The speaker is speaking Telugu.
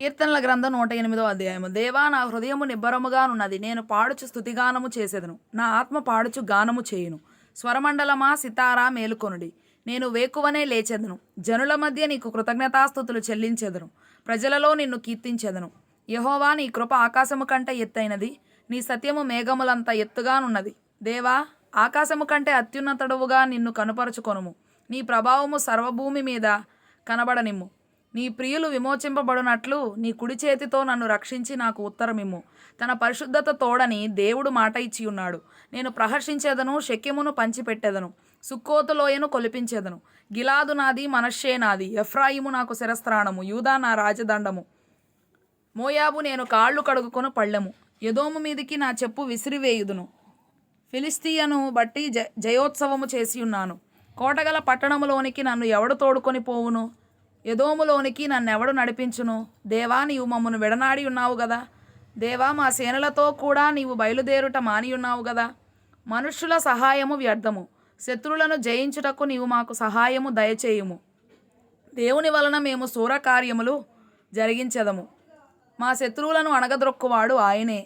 కీర్తనల గ్రంథం 108వ అధ్యాయము. దేవా, నా హృదయము నిబ్బరముగానున్నది, నేను పాడుచు స్తుతిగానము చేసేదను. నా ఆత్మ పాడుచు గానము చేయును. స్వరమండలమా, సితారా మేలుకొనుడి. నేను వేకువనే లేచెదను. జనుల మధ్య నీకు కృతజ్ఞతాస్తుతులు చెల్లించెదను. ప్రజలలో నిన్ను కీర్తించెదను. యెహోవా, నీ కృప ఆకాశము కంటే ఎత్తైనది, నీ సత్యము మేఘములంత ఎత్తుగానున్నది. దేవా, ఆకాశము కంటే అత్యున్నతుడవుగా నిన్ను కనుపరచుకొనుము. నీ ప్రభావము సర్వభూమి మీద కనబడనిమ్ము. నీ ప్రియులు విమోచింపబడినట్లు నీ కుడి చేతితో నన్ను రక్షించి నాకు ఉత్తరమిమ్ము. తన పరిశుద్ధత తోడని దేవుడు మాట ఇచ్చి ఉన్నాడు. నేను ప్రహర్షించేదను, శక్యమును పంచిపెట్టెదను. సుక్కోతు లోయను కొలిపించెదను. గిలాదు నాది, మనష్షే నాది. ఎఫ్రాయిము నాకు శిరస్త్రాణము, యూదా నా రాజదండము. మోయాబు నేను కాళ్ళు కడుగుకొను పళ్ళెము. ఎదోము మీదికి నా చెప్పు విసిరివేయుదును. ఫిలిస్తీయను బట్టి జయోత్సవము చేసి ఉన్నాను. కోటగల పట్టణములోనికి నన్ను ఎవడు తోడుకొని పోవును? ఎదోములోనికి నన్నెవడు నడిపించును? దేవా, నీవు మమ్మను విడనాడి ఉన్నావు గదా. దేవా, మా సేనలతో కూడా నీవు బయలుదేరుట మానియున్నావు గదా. మనుష్యుల సహాయము వ్యర్థము. శత్రులను జయించుటకు నీవు మాకు సహాయము దయచేయుము. దేవుని వలన మేము శూరకార్యములు జరిగించెదము. మా శత్రువులను అణగద్రొక్కువాడు ఆయనే.